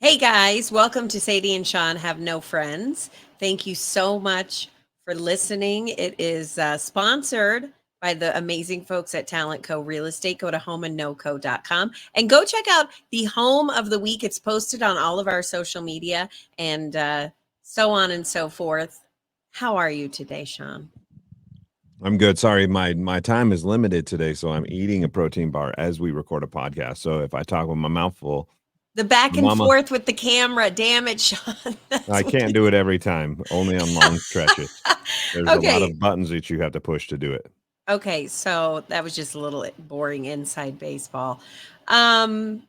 Hey guys, welcome to Sadie and Sean Have No Friends. Thank you so much for listening. It is sponsored by the amazing folks at Talent Co Real Estate. Go to homeandnoco.com and go check out the home of the week. It's posted on all of our social media and so on and so forth. How are you today, Sean? I'm good. Sorry, my time is limited today, so I'm eating a protein bar as we record a podcast. So if I talk with my mouth full, The back and Mama, forth with the camera. Damn it, Sean. That's I what can't do it every time. Only on long stretches. There's a lot Okay. of buttons that you have to push to do it. Okay, so that was just a little boring inside baseball. Um,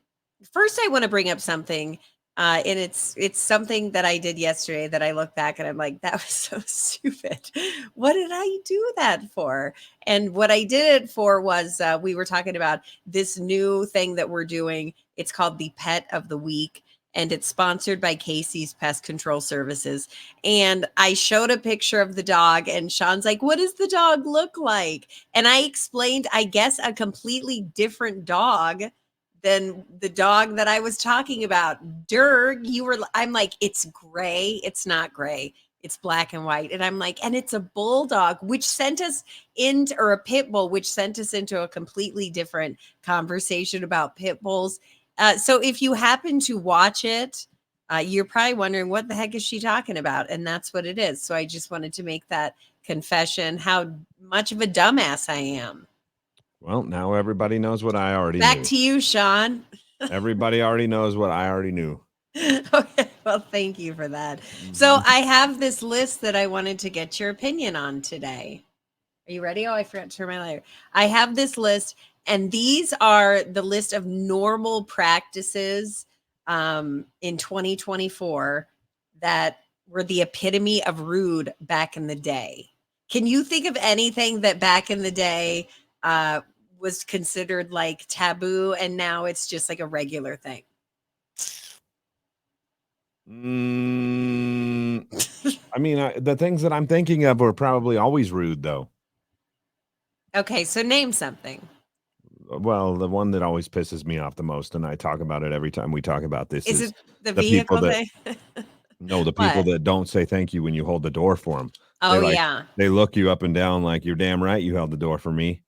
First, I want to bring up something, and it's something that I did yesterday that I look back and I'm like, that was so stupid. What did I do that for? And what I did it for was we were talking about this new thing that we're doing. It's called the Pet of the Week, and it's sponsored by Casey's Pest Control Services. And I showed a picture of the dog, and Sean's like, "What does the dog look like?" And I explained, I guess, a completely different dog than the dog that I was talking about. Dirk, I'm like, it's gray. It's not gray. It's black and white. And I'm like, and it's a bulldog, which sent us into, or a pit bull, which sent us into a completely different conversation about pit bulls. So if you happen to watch it, you're probably wondering what the heck is she talking about? And that's what it is. So I just wanted to make that confession how much of a dumbass I am. Well, now everybody knows what I already Back knew. to you, Sean. Everybody already knows what I already knew. Okay, well, thank you for that. So Mhm. I have this list that I wanted to get your opinion on today. Are you ready? Oh, I forgot to turn my light. I have this list, and these are the list of normal practices in 2024 that were the epitome of rude back in the day. Can you think of anything that back in the day uh, was considered like taboo, and now it's just like a regular thing? Mm, I mean, the things that I'm thinking of are probably always rude, though. Okay, so name something. Well, the one that always pisses me off the most, and I talk about it every time we talk about this, Is is it the the people vehicle that thing? no, the people What? that don't say thank you when you hold the door for them. They Oh, like yeah. they look you up and down like you're damn right you held the door for me.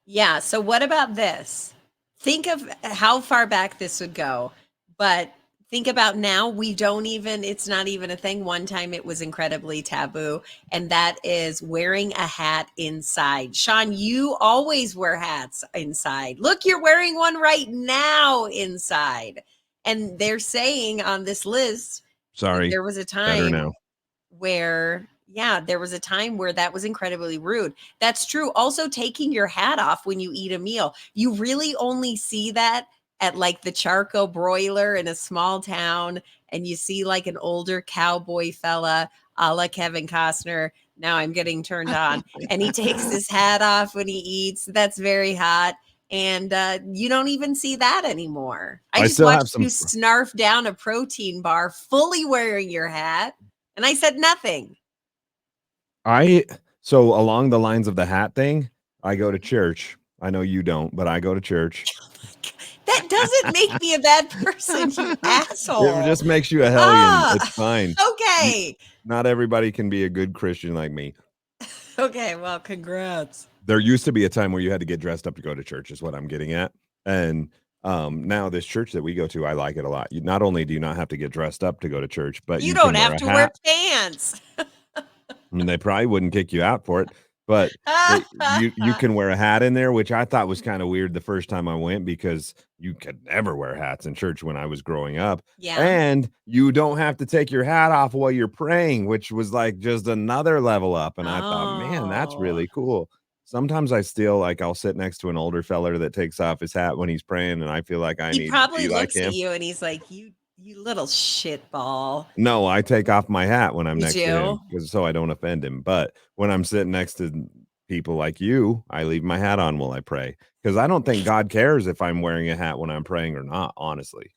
Yeah. So, what about this? Think of how far back this would go, but think about now. We don't even, it's not even a thing. One time it was incredibly taboo, and that is wearing a hat inside. Sean, you always wear hats inside. Look, you're wearing one right now inside. And they're saying on this list that Sorry, there was a better time now. where yeah, there was a time where that was incredibly rude. That's true. Also, taking your hat off when you eat a meal. You really only see that at like the Charco broiler in a small town, and you see like an older cowboy fella a la Kevin Costner. Now I'm getting turned on. And he takes his hat off when he eats. That's very hot. And you don't even see that anymore. I I just still have watched some you snarf down a protein bar fully wearing your hat. And I said nothing. I so along the lines of the hat thing, I go to church. I know you don't, but I go to church. That doesn't make me a bad person, you It asshole. just makes you a hellion. Ah, It's fine. You, okay. not everybody can be a good Christian like me. Okay, well, congrats. There used to be a time where you had to get dressed up to go to church, is what I'm getting at. And now this church that we go to, I like it a lot. Not only do you not have to get dressed up to go to church, but You you can don't wear have a to wear hat. pants. I mean, they probably wouldn't kick you out for it, but you can wear a hat in there, which I thought was kind of weird the first time I went because you could never wear hats in church when I was growing up. Yeah. And you don't have to take your hat off while you're praying, which was like just another level up. And I thought, man, that's Oh. really cool. Sometimes I still like I'll sit next to an older feller that takes off his hat when he's praying, and I feel like I He need to probably be like looks at him. you and he's like, you little shit ball. No, I take off my hat when I'm You next to him do? because so I don't offend him. But when I'm sitting next to people like you, I leave my hat on while I pray because I don't think God cares if I'm wearing a hat when I'm praying or not, honestly.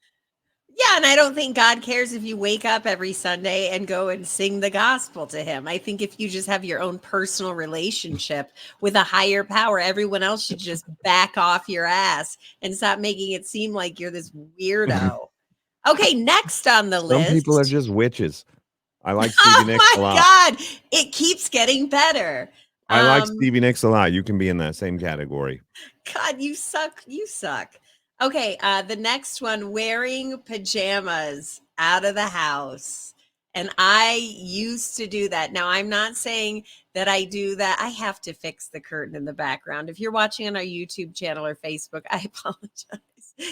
Yeah, and I don't think God cares if you wake up every Sunday and go and sing the gospel to him. I think if you just have your own personal relationship with a higher power, everyone else should just back off your ass and stop making it seem like you're this weirdo. Okay, next on the Some people are list. just witches. I like Stevie Nicks a Oh my lot. God, it keeps getting better. I like Stevie Nicks a lot. You can be in that same category. God, you suck. You suck. Okay, the next one, wearing pajamas out of the house. And I used to do that. Now, I'm not saying that I do that. I have to fix the curtain in the background. If you're watching on our YouTube channel or Facebook, I apologize.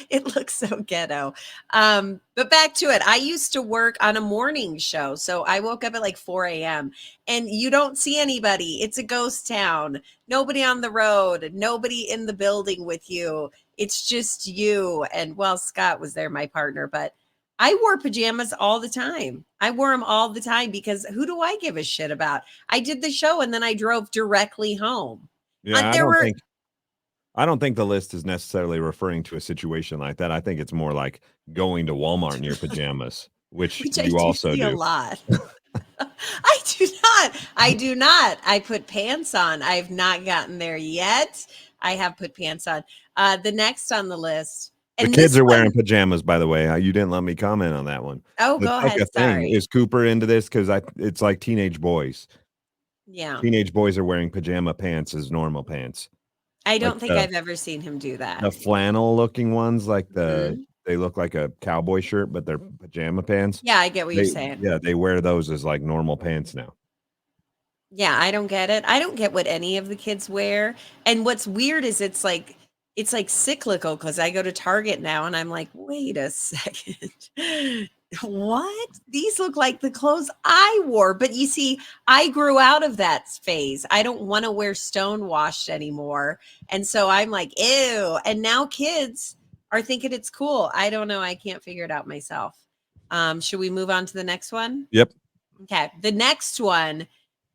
It looks so ghetto. But back to it. I used to work on a morning show. So I woke up at like 4 a.m. and you don't see anybody. It's a ghost town. Nobody on the road, nobody in the building with you. It's just you. And well, Scott was there, my partner, but I wore pajamas all the time. I wore them all the time because who do I give a shit about? I did the show and then I drove directly home. Yeah, There were I don't think the list is necessarily referring to a situation like that. I think it's more like going to Walmart in your pajamas, which which I you do also see a do. lot. I do not. I do not. I put pants on. I've not gotten there yet. I have put pants on. The next on the list, The and kids this are wearing one, pajamas, by the way. You didn't let me comment on that one. oh, That's go like ahead. a thing. Sorry. Is Cooper into this? Because it's like teenage boys. Yeah. Teenage boys are wearing pajama pants as normal pants. I Like don't think I've ever seen him do that. the flannel looking ones, like Mhm. they look like a cowboy shirt, but they're pajama pants. Yeah, I get what you're saying. They wear those as like normal pants now. Yeah, I don't get it. I don't get what any of the kids wear. And what's weird is it's like cyclical because I go to Target now and I'm like, wait a second. What? These look like the clothes I wore. But you see, I grew out of that phase. I don't want to wear stonewashed anymore. And so I'm like, ew. And now kids are thinking it's cool. I don't know. I can't figure it out myself. Should we move on to the next one? Yep. Okay. The next one,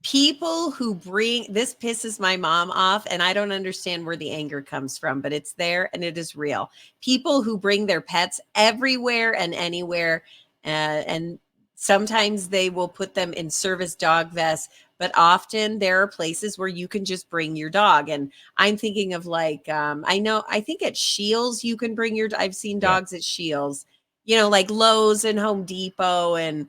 people who bring this pisses my mom off, and I don't understand where the anger comes from, but it's there and it is real. People who bring their pets everywhere and anywhere, and sometimes they will put them in service dog vests, but often there are places where you can just bring your dog. And I'm thinking of like, I think at Shields you can bring your. I've seen Yeah. dogs at Shields, like Lowe's and Home Depot and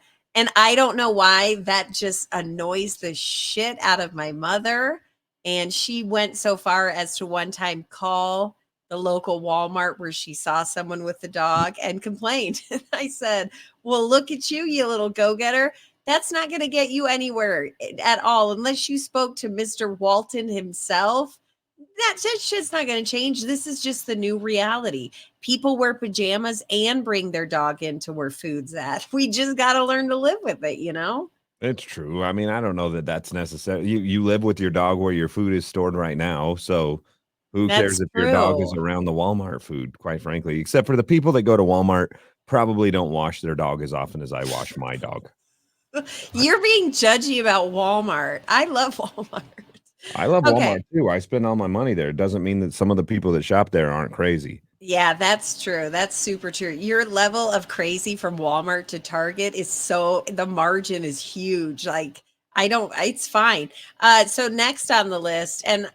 I don't know why that just annoys the shit out of my mother. And she went so far as to one time call the local Walmart where she saw someone with the dog and complained. And I said, well, look at you, you little go getter. That's not going to get you anywhere at all unless you spoke to Mr. Walton himself. That shit's not going to change. This is just the new reality. People wear pajamas and bring their dog into where food's at. We just got to learn to live with it, It's true. I mean, I don't know that that's necessary. You live with your dog where your food is stored right now, so who cares That's if your dog is true. around the Walmart food, quite frankly, except for the people that go to Walmart probably don't wash their dog as often as I wash my dog. You're being judgy about Walmart. I love Walmart. I love Okay. Walmart too. I spend all my money there. It doesn't mean that some of the people that shop there aren't crazy. Yeah, that's true. That's super true. Your level of crazy from Walmart to Target is the margin is huge. Like, it's fine. So next on the list, and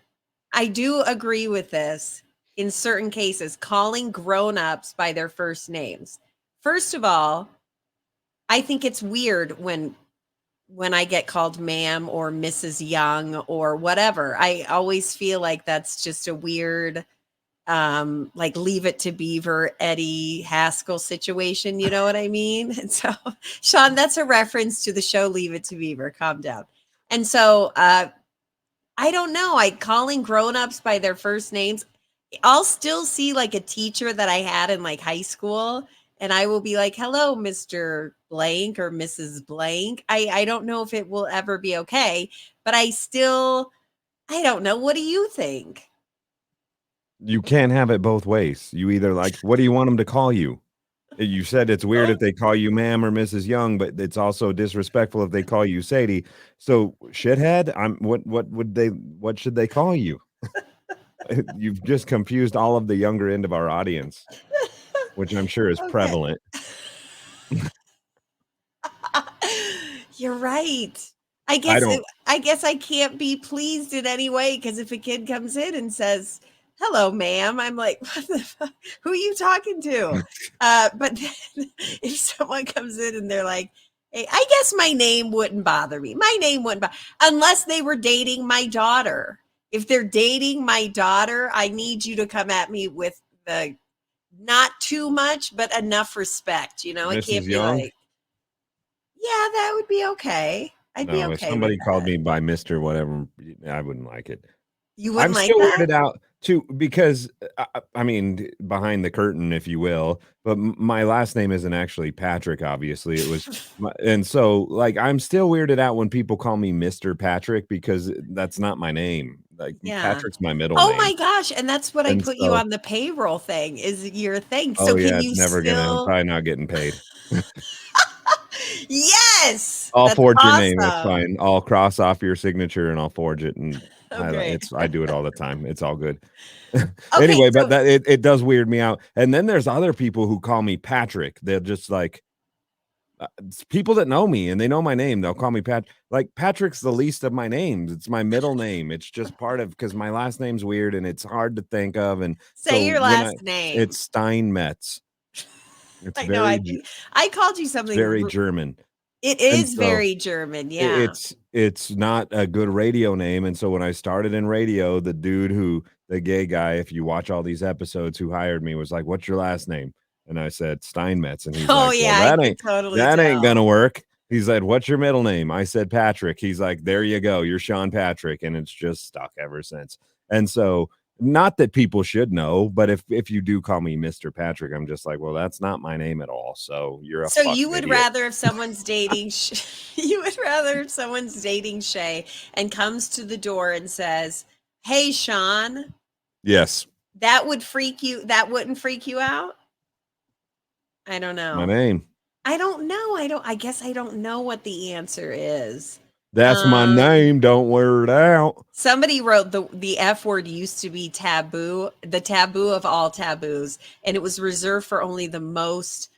I do agree with this in certain cases, calling grown-ups by their first names. First of all, I think it's weird when I get called ma'am or Mrs. Young or whatever. I always feel like that's just a weird like Leave It to Beaver, Eddie Haskell situation, you know what I mean? And so, Sean, that's a reference to the show Leave It to Beaver. Calm down. And so I don't know. Calling grown-ups by their first names. I'll still see like a teacher that I had in like high school, and I will be like, hello, Mr. Blank or Mrs. Blank. I don't know if it will ever be okay, but I don't know. What do you think? You can't have it both ways. You either like, what do you want them to call you? You said it's weird if they call you ma'am or Mrs. Young, but it's also disrespectful if they call you Sadie. So shithead, what should they call you? You've just confused all of the younger end of our audience, which I'm sure is Okay. prevalent. You're right. I don't I guess I can't be pleased in any way because if a kid comes in and says, "Hello, ma'am," I'm like, "What the fuck? Who are you talking to?" But then if someone comes in and they're like, hey, I guess my name wouldn't bother me. My name wouldn't bother unless they were dating my daughter. If they're dating my daughter, I need you to come at me with the not too much, but enough respect. You know, it can't Mrs. be Young? like, yeah, that would be okay. I'd be No, if okay with somebody called that. me by Mr. whatever, I wouldn't like it. You I'm wouldn't like still that? weirded out too because I mean, behind the curtain, if you will, but my last name isn't actually Patrick. Obviously, it was, and so like I'm still weirded out when people call me Mr. Patrick because that's not my name. Like Yeah. Patrick's my middle Oh name, my gosh, and that's what I and put you so on the payroll thing is your thing. oh So yeah, can it's you never gonna. I'm still probably not getting paid. Yes! I'll That's forge your name. That's awesome. fine. I'll cross off your signature and I'll forge it, and Oh, great. I do it all the time. It's all good. Okay, Anyway, but so that it does weird me out. And then there's other people who call me Patrick. They're just like it's people that know me and they know my name. They'll call me Pat. Like Patrick's the least of my names. It's my middle name. It's just part of because my last name's weird and it's hard to think of. And say so your when last name. it's Steinmetz. It's I know I called you it's something very German. it And is so very German, yeah. it's not a good radio name, and so when I started in radio, the gay guy, if you watch all these episodes, who hired me was like, "What's your last name?" And I said, "Steinmetz," and he's Oh, like, "Well, yeah, I could totally that ain't tell. gonna work." He said, "What's your middle name?" I said, "Patrick." He's like, "There you go, you're Sean Patrick," and it's just stuck ever since. And so not that people should know, but if you do call me Mr. Patrick, I'm just like, well, that's not my name at all. So you're a So you fucking would idiot. rather if someone's dating you would rather if someone's dating Shay and comes to the door and says, "Hey, Sean," Yes, that wouldn't freak you out? I don't my know. name. I don't know. I guess I don't know what the answer is. That's my Um, name. Don't wear it out. somebody wrote the F word used to be taboo, the taboo of all taboos, and it was reserved for only the most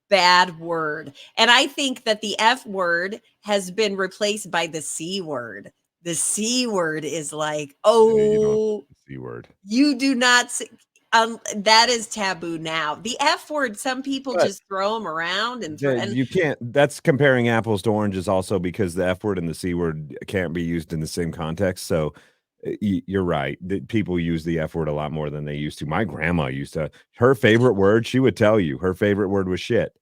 bad word. And I think that the F word has been replaced by the C word. The C word is like, Yeah, you don't oh, the C word. you do not say, that is taboo now. The F word, some people But just throw them around and you can't. That's comparing apples to oranges, also because the F word and the C word can't be used in the same context. So you're right. People use the F word a lot more than they used to. My grandma used to. Her favorite word, she would tell you, her favorite word was shit,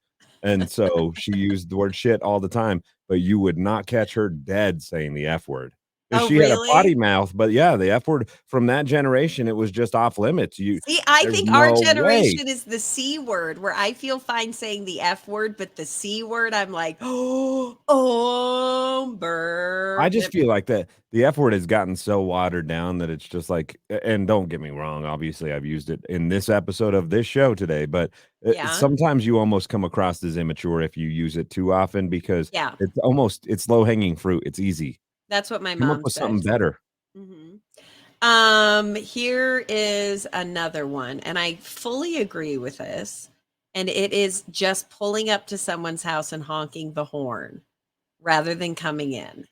and so she used the word shit all the time. But you would not catch her dead saying the F word. oh, She had a potty really? mouth, but yeah, the F word from that generation, it was just off limits. See, I There's think our no way. generation is the C word where I feel fine saying the F word, but the C word, I'm like, oh, I burn. just feel like that the F word has gotten so watered down that it's just like, and don't get me wrong, obviously I've used it in this episode of this show today, but Yeah. sometimes you almost come across as immature if you use it too often because Yeah. it's low hanging fruit. It's easy. That's what my Come up mom with something says. better. Mhm. Here is another one, and I fully agree with this. And it is just pulling up to someone's house and honking the horn rather than coming in.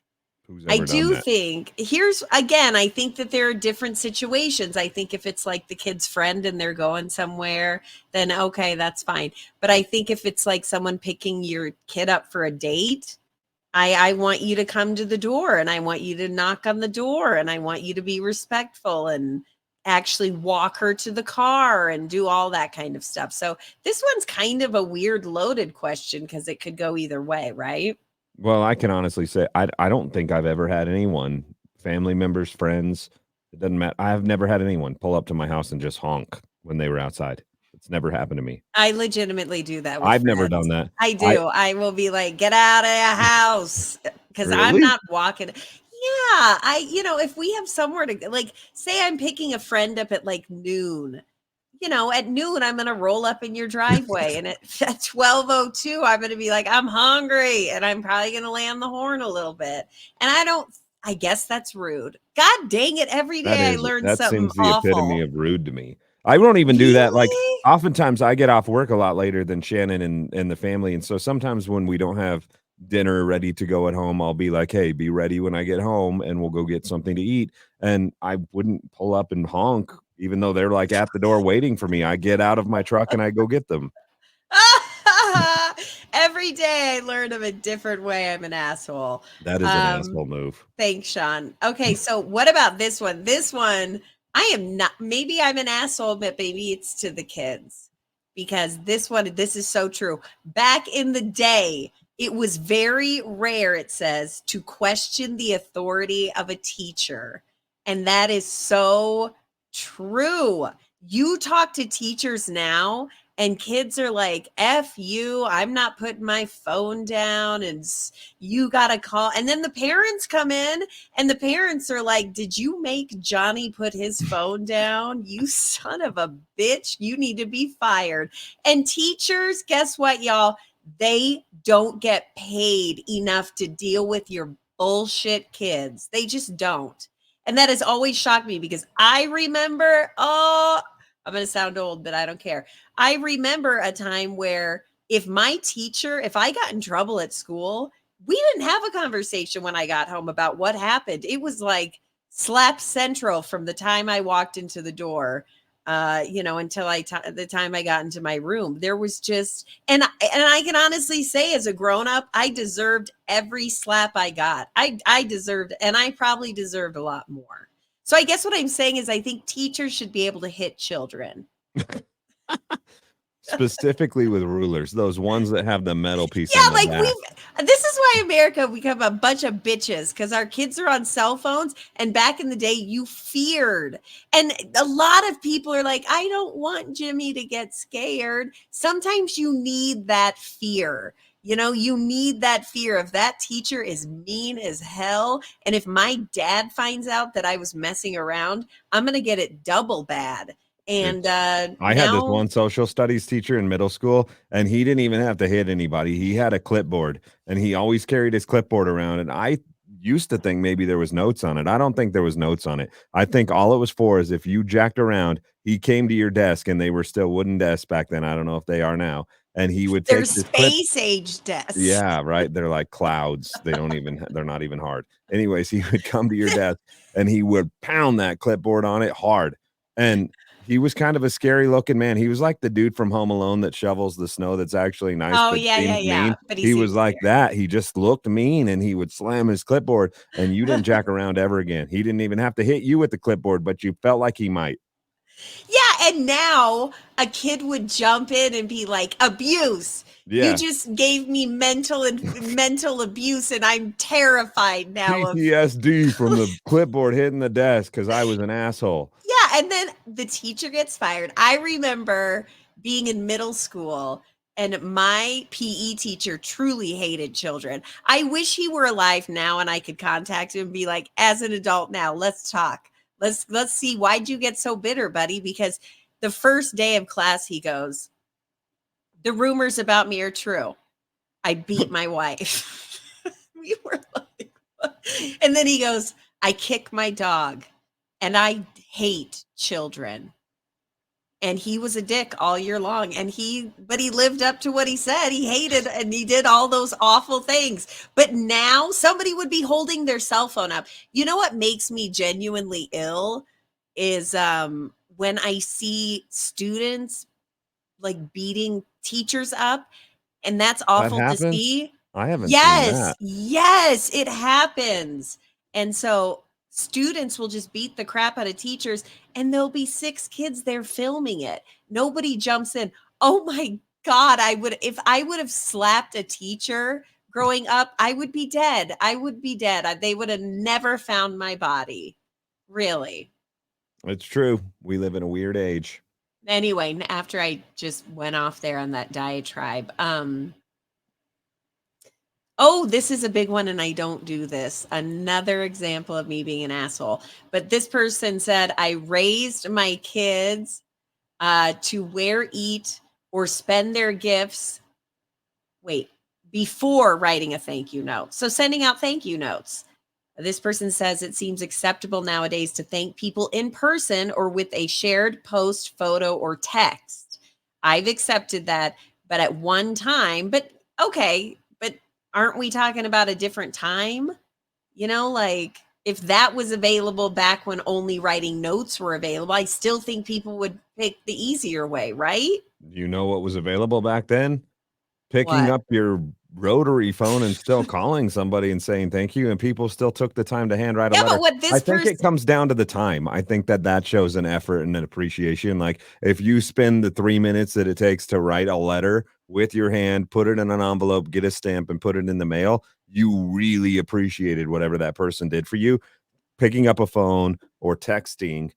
Who's I ever done do that? think here's again, I think that there are different situations. I think if it's like the kid's friend and they're going somewhere, then okay, that's fine. But I think if it's like someone picking your kid up for a date, I want you to come to the door and I want you to knock on the door and I want you to be respectful and actually walk her to the car and do all that kind of stuff. So this one's kind of a weird loaded question because it could go either way, right? Well, I can honestly say I don't think I've ever had anyone, family members, friends, it doesn't matter. I've never had anyone pull up to my house and just honk when they were outside. It's never happened to me. I legitimately do that with I've never friends. done that. I I do. I will be like, "Get out of your house," because I'm really? not walking. Yeah, if we have somewhere to like, say I'm picking a friend up at like noon. At noon, I'm gonna roll up in your driveway, and at 12:02, I'm gonna be like, "I'm hungry," and I'm probably gonna land the horn a little bit. And I don't. I guess that's rude. God dang it! Every day I learn That something seems the epitome awful. of rude to me. I won't even do that. Like Really? oftentimes I get off work a lot later than Shannon and the family. And so sometimes when we don't have dinner ready to go at home, I'll be like, hey, be ready when I get home and we'll go get something to eat. And I wouldn't pull up and honk, even though they're like at the door waiting for me. I get out of my truck and I go get them. every day I learn of a different way I'm an asshole. That is an asshole move. Thanks, Sean. Okay, so what about this one? This one, I am not, maybe I'm an asshole, but maybe it's to the kids because this is so true. Back in the day, it was very rare, it says, to question the authority of a teacher. And that is so true. You talk to teachers now, and kids are like, F you, I'm not putting my phone down, and you got to call. And then the parents come in, and the parents are like, did you make Johnny put his phone down? You son of a bitch. You need to be fired. And teachers, guess what, y'all? They don't get paid enough to deal with your bullshit kids. They just don't. And that has always shocked me because I remember, I'm going to sound old, but I don't care. I remember a time where if I got in trouble at school, we didn't have a conversation when I got home about what happened. It was like slap central from the time I walked into the door, until the time I got into my room. There was just, and I can honestly say as a grown up, I deserved every slap I got. I deserved, and I probably deserved a lot more. So I guess what I'm saying is I think teachers should be able to hit children. Specifically with rulers, those ones that have the metal piece. Yeah, on the like back. this is why America become a bunch of bitches because our kids are on cell phones. And back in the day, you feared. And a lot of people are like, I don't want Jimmy to get scared. Sometimes you need that fear. You need that fear of that teacher is mean as hell. And if my dad finds out that I was messing around, I'm going to get it double bad. And I had this one social studies teacher in middle school, and he didn't even have to hit anybody. He had a clipboard, and he always carried his clipboard around. And I used to think maybe there was notes on it. I don't think there was notes on it. I think all it was for is if you jacked around, he came to your desk, and they were still wooden desks back then. I don't know if they are now. And he would take this space age desks. Yeah, right. They're like clouds. They're not even hard. Anyways, he would come to your desk, and he would pound that clipboard on it hard. And he was kind of a scary looking man. He was like the dude from Home Alone that shovels the snow that's actually nice. Oh, yeah. Mean. But he was like that. He just looked mean, and he would slam his clipboard, and you didn't jack around ever again. He didn't even have to hit you with the clipboard, but you felt like he might. Yeah, and now a kid would jump in and be like, abuse. Yeah. You just gave me mental abuse, and I'm terrified now. PTSD from the clipboard hitting the desk because I was an asshole. Yeah, and then the teacher gets fired. I remember being in middle school, and my PE teacher truly hated children. I wish he were alive now, and I could contact him and be like, as an adult now, let's talk. Let's see, why'd you get so bitter, buddy? Because the first day of class, he goes, the rumors about me are true. I beat my wife. We were like, what? And then he goes, I kick my dog, and I hate children. And he was a dick all year long. But he lived up to what he said. He hated, and he did all those awful things. But now somebody would be holding their cell phone up. You know what makes me genuinely ill is when I see students like beating teachers up, and that's awful to see. I haven't seen that. Yes, it happens. And so students will just beat the crap out of teachers, and there'll be 6 kids there filming it. Nobody jumps in. Oh my God, if I would have slapped a teacher growing up, I would be dead. They would have never found my body. Really. It's true. We live in a weird age. Anyway, after I just went off there on that diatribe, this is a big one, and I don't do this. Another example of me being an asshole. But this person said, I raised my kids to wear, eat, or spend their gifts. Before writing a thank you note. So sending out thank you notes. This person says it seems acceptable nowadays to thank people in person or with a shared post, photo, or text. I've accepted that, but at one time, but aren't we talking about a different time? Like if that was available back when only writing notes were available, I still think people would pick the easier way, right? You know what was available back then? picking What? up your rotary phone and still calling somebody and saying thank you, and people still took the time to handwrite a Yeah, but letter. what I this think person it comes down to the time. I think that shows an effort and an appreciation. Like if you spend the 3 minutes that it takes to write a letter with your hand, put it in an envelope, get a stamp, and put it in the mail, you really appreciated whatever that person did for you. Picking up a phone or texting,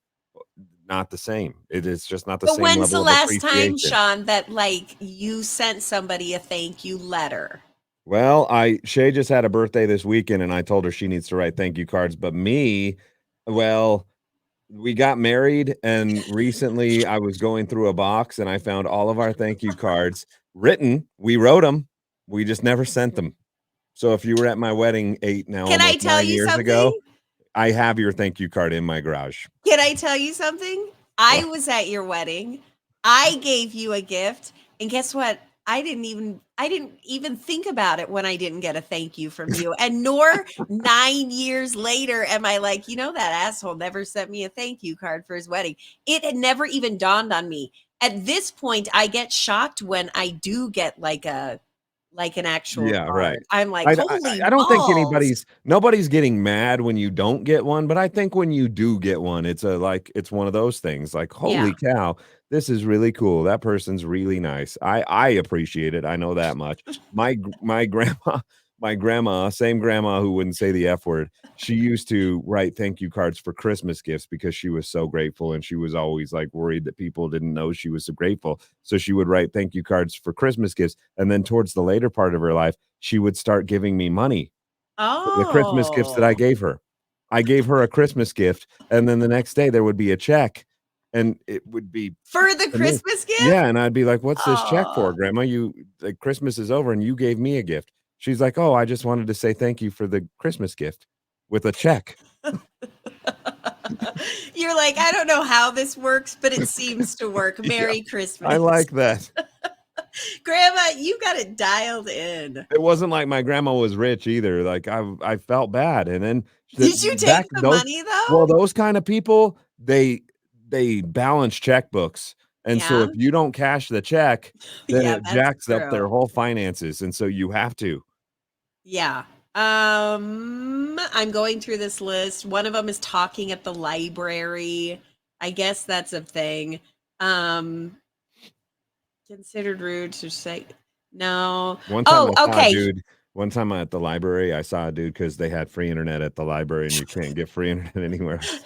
not the same. It is just not the But same when's the level of last time, appreciation. Sean, that like you sent somebody a thank you letter? Well, Shay just had a birthday this weekend, and I told her she needs to write thank you cards. But me, well, we got married, and recently I was going through a box and I found all of our thank you cards written. We wrote them, we just never sent them. So if you were at my wedding Can I almost tell 9 you years ago, something? I have your thank you card in my garage. Can I tell you something? I was at your wedding. I gave you a gift, and guess what? I didn't even think about it when I didn't get a thank you from you. And nor 9 years later am I like, that asshole never sent me a thank you card for his wedding. It had never even dawned on me. At this point, I get shocked when I do get like an actual Yeah, right. card. I'm like, I "Holy don't think balls." nobody's getting mad when you don't get one, but I think when you do get one, it's one of those things like, Yeah. "Holy cow, this is really cool. That person's really nice." I appreciate it. I know that much. My grandma my grandma, same grandma who wouldn't say the F word, she used to write thank you cards for Christmas gifts because she was so grateful, and she was always, like, worried that people didn't know she was so grateful. So she would write thank you cards for Christmas gifts, and then towards the later part of her life, she would start giving me money for the Christmas gifts that I Oh. gave her. I gave her a Christmas gift, and then the next day there would be a check, and it would be For the to me. Christmas gift? Yeah, and I'd be like, "What's this check for, Oh. grandma? Christmas is over and you gave me a gift." She's like, "Oh, I just wanted to say thank you for the Christmas gift with a check." You're like, "I don't know how this works, but it seems to work. Yeah, Merry I Christmas." like that. Grandma, you got it dialed in. It wasn't like my grandma was rich either. Like I felt bad, and then Did you take back the those money though? well, those kind of people, they balance checkbooks, and so Yeah? if you don't cash the check, then Yeah, it that's jacks up their true. whole finances, and so you have to. Yeah. I'm going through this list. One of them is talking at the library. I guess that's a thing. Um, Considered rude to say no. One time Oh, I saw a okay. dude one time at the library, I saw a dude because they had free internet at the library, and you can't get free internet anywhere else.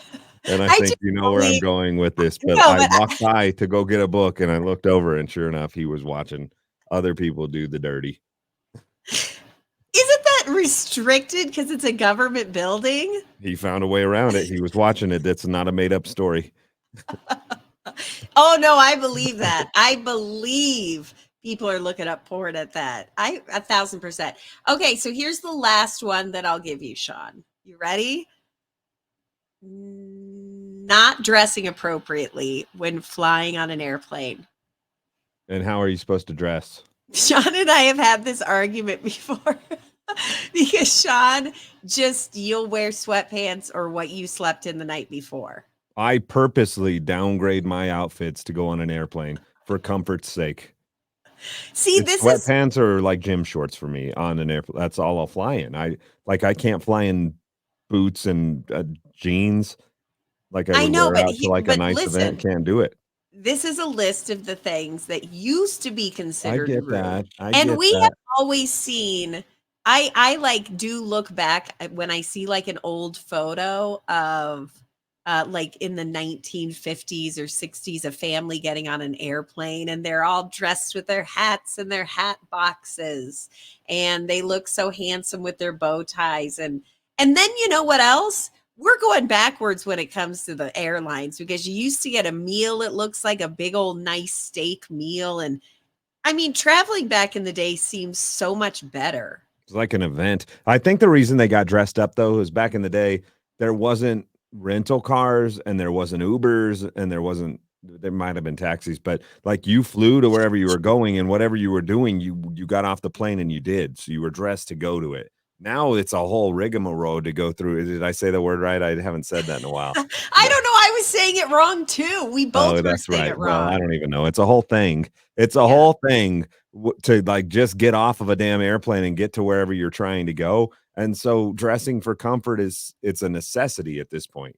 And I I think just you know where I'm believe going with this, but no, I but walked by to go get a book, and I looked over, and sure enough, he was watching other people do the dirty. isn't that restricted because it's a government building? He found a way around it. He was watching it. That's not a made up story. Oh, no, I believe that. I believe people are looking up porn at that. 1,000%. Okay, so here's the last one that I'll give you, Sean. You ready? Not dressing appropriately when flying on an airplane. And how are you supposed to dress? Sean and I have had this argument before because Sean you'll wear sweatpants or what you slept in the night before. I purposely downgrade my outfits to go on an airplane for comfort's sake. See, It's this is sweatpants or like gym shorts for me on an airplane. That's all I'll fly in. I can't fly in boots and jeans like I I would know, wear out to like a but nice event. listen, Can't do it. this is a list of the things that used to be I considered get rude. that. I And get we have that. always seen I like do look back when I see like an old photo of like in the 1950s or 60s, a family getting on an airplane and they're all dressed with their hats and their hat boxes and they look so handsome with their bow ties and then you know what else? We're going backwards when it comes to the airlines because you used to get a meal, it looks like a big old nice steak meal. And I mean, traveling back in the day seems so much better. It's like an event. I think the reason they got dressed up though is back in the day there wasn't rental cars and there wasn't Ubers and there might have been taxis, but like you flew to wherever you were going and whatever you were doing, you got off the plane and you did. So you were dressed to go to it. Now it's a whole rigmarole to go through. Did I say the word right? I haven't said that in a while. I don't know. I was saying it wrong too. We both Oh, were that's saying right. it Well, I wrong. don't even know. It's a whole thing. It's a Yeah. whole thing to like just get off of a damn airplane and get to wherever you're trying to go. And so dressing for comfort it's a necessity at this point.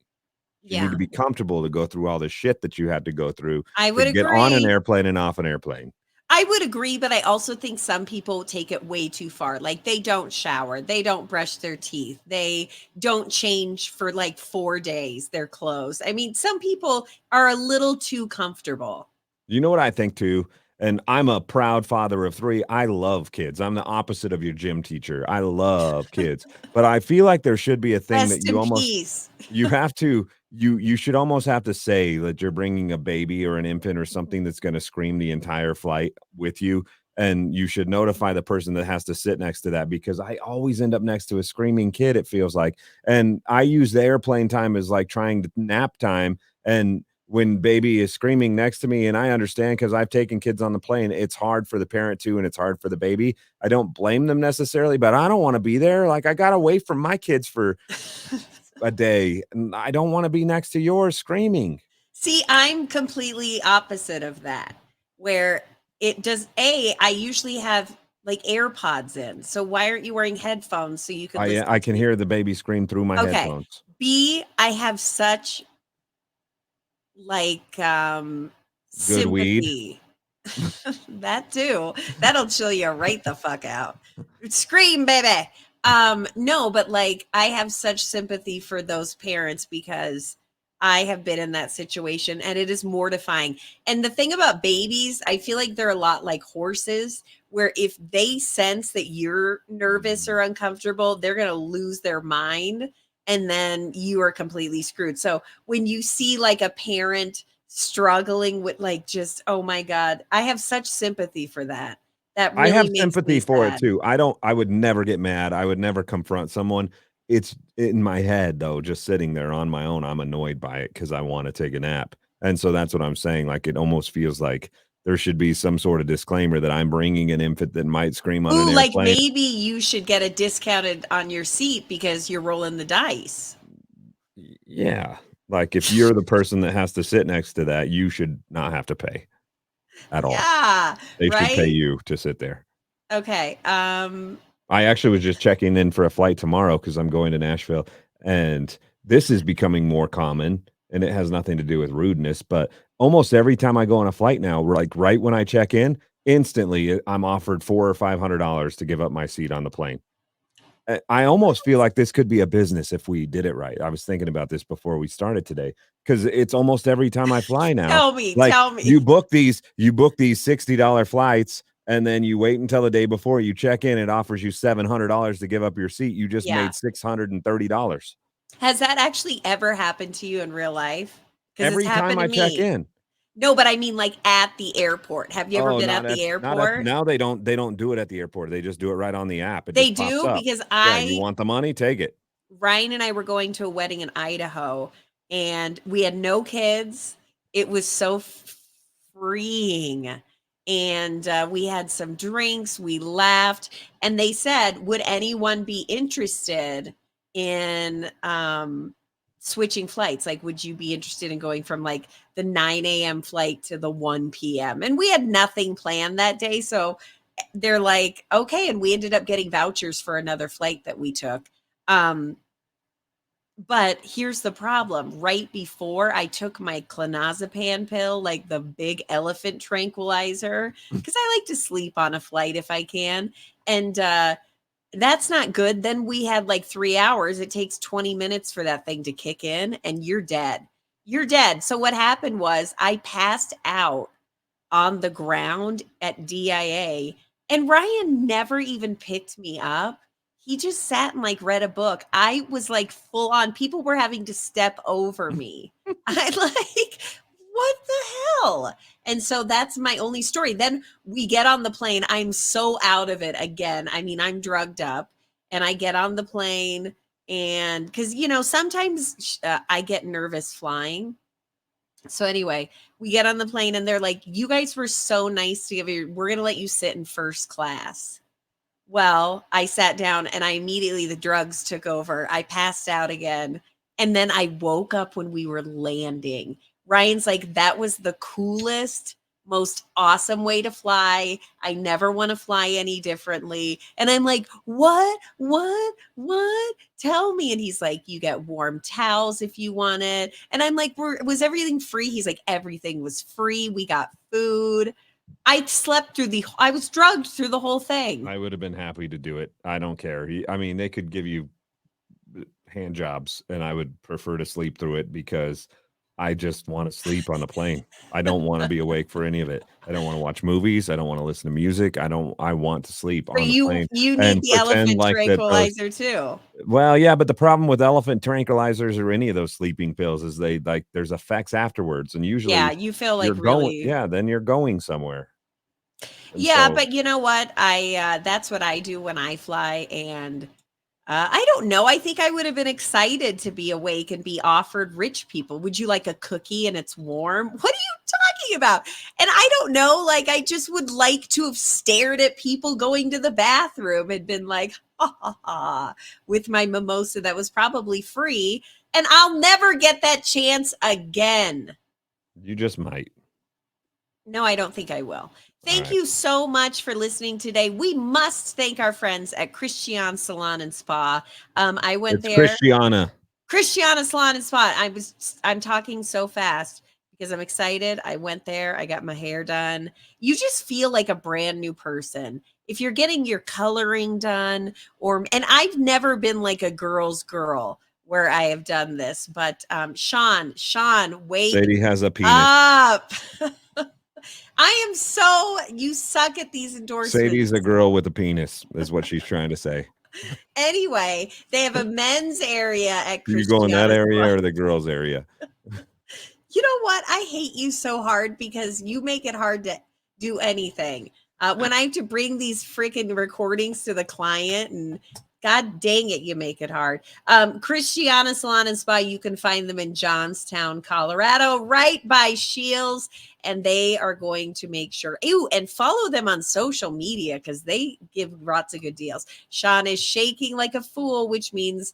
You need Yeah, to be comfortable to go through all the shit that you had to go through I to would get on an agree. airplane and off an airplane. I would agree, but I also think some people take it way too far. Like they don't shower, they don't brush their teeth, they don't change for like 4 days their clothes. I mean, some people are a little too comfortable. You know what I think too? And I'm a proud father of 3. I love kids. I'm the opposite of your gym teacher. I love kids. But I feel like there should be a thing that Rest in peace. you have to you should almost have to say that you're bringing a baby or an infant or something that's gonna scream the entire flight with you, and you should notify the person that has to sit next to that because I always end up next to a screaming kid, it feels like, and I use the airplane time as, like, trying to nap time, and when baby is screaming next to me, and I understand because 'cause I've taken kids on the plane, it's hard for the parent too, and it's hard for the baby. I don't blame them necessarily, but I don't wanna be there, like, I got away from my kids for a day, and I don't wanna be next to yours screaming. See, I'm completely opposite of that, where it does I usually have like AirPods in. So why aren't you wearing headphones so you could listen I to can me? hear the baby scream through my Okay. headphones. B, I have such like Good weed. sympathy. That too. That'll chill you right the fuck out. Scream, baby. No, but like I have such sympathy for those parents because I have been in that situation and it is mortifying. And the thing about babies, I feel like they're a lot like horses where if they sense that you're nervous or uncomfortable, they're going to lose their mind and then you are completely screwed. So when you see like a parent struggling with like just oh my god, I have such sympathy for that. That I really have makes sympathy me for it sad. too. I would never get mad. I would never confront someone. It's in my head though, just sitting there on my own. I'm annoyed by it because I want to take a nap. And so that's what I'm saying. Like it almost feels like there should be some sort of disclaimer that I'm bringing an infant that might scream on an Ooh, like airplane. maybe you should get a discounted on your seat because you're rolling the dice. Yeah. Like if you're the person that has to sit next to that, you should not have to pay at all. Yeah, They should pay right? you to sit there. Okay. I actually was just checking in for a flight tomorrow because I'm going to Nashville, and this is becoming more common, and it has nothing to do with rudeness, but almost every time I go on a flight now, like right when I check in, instantly I'm offered 4 or $500 to give up my seat on the plane. I almost feel like this could be a business if we did it right. I was thinking about this before we started today because it's almost every time I fly now. tell me, Like tell me. you book these $60 flights and then you wait until the day before you check in, it offers you $700 to give up your seat. You just Yeah. made $630 Has that actually ever happened to you in real life? Because it's every time happened to I check me. in. No, but I mean like at the airport. Have you ever Oh, been at the not at airport? now they don't do it at the airport. They just do it right on the app. It They just pops do up. because Yeah, you want the money? Take it. Ryan and I were going to a wedding in Idaho and we had no kids. It was so freeing. And we had some drinks, we laughed, and they said, would anyone be interested in switching flights? Like, would you be interested in going from like the 9 a.m. flight to the 1 p.m.? And we had nothing planned that day. So they're like, okay. And we ended up getting vouchers for another flight that we took. Um, but here's the problem. Right before I took my clonazepam pill, like the big elephant tranquilizer, because I like to sleep on a flight if I can. And that's not good. Then we had like 3 hours. It takes 20 minutes for that thing to kick in, and you're dead. You're dead. So what happened was I passed out on the ground at DIA, and Ryan never even picked me up. He just sat and like read a book. I was like full on, people were having to step over me. I like, what the hell? And so that's my only story. Then we get on the plane. I'm so out of it again. I mean, I'm drugged up and I get on the plane and because, sometimes I get nervous flying. So anyway, we get on the plane and they're like, "You guys were so nice to give you. We're gonna let you sit in first class." Well, I sat down and I immediately the drugs took over. I passed out again, and then I woke up when we were landing. Ryan's like, "That was the coolest, most awesome way to fly. I never want to fly any differently. And I'm like, what? Tell me. And he's like, you get warm towels if you want it. And I'm like, was everything free? He's like, everything was free. We got food. I was drugged through the whole thing. I would have been happy to do it. I don't care. I mean, they could give you hand jobs and I would prefer to sleep through it because I just want to sleep on the plane. I don't want to be awake for any of it. I don't want to watch movies. I don't want to listen to music. I want to sleep on the plane. You need the elephant tranquilizer too. Well, yeah, but the problem with elephant tranquilizers or any of those sleeping pills is there's effects afterwards. And usually you feel like really then you're going somewhere. And but you know what? That's what I do when I fly. And I don't know. I think I would have been excited to be awake and be offered rich people. Would you like a cookie and it's warm? What are you talking about? And I don't know. Like, I just would like to have stared at people going to the bathroom and been like, ha, ha, ha, with my mimosa that was probably free. And I'll never get that chance again. You just might. No, I don't think I will. Thank you so much for listening today. We must thank our friends at Christian Salon and Spa. I went there. Christiana Salon and Spa. I'm talking so fast because I'm excited. I went there. I got my hair done. You just feel like a brand new person. If you're getting your coloring done, and I've never been like a girl's girl where I have done this, but Sean, wait. Sadie has a penis. Up. You suck at these endorsements. Sadie's a girl with a penis is what she's trying to say. Anyway, they have a men's area at Christiana. You go in that area or the girls area? You know what? I hate you so hard because you make it hard to do anything. When I have to bring these freaking recordings to the client and God dang it, you make it hard. Christiana Salon and Spa, you can find them in Johnstown, Colorado, right by Shields. And they are going to make sure, and follow them on social media because they give lots of good deals. Sean is shaking like a fool, which means,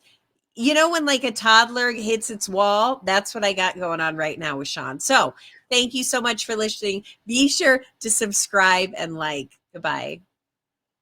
when like a toddler hits its wall, that's what I got going on right now with Sean. So thank you so much for listening. Be sure to subscribe and like. Goodbye.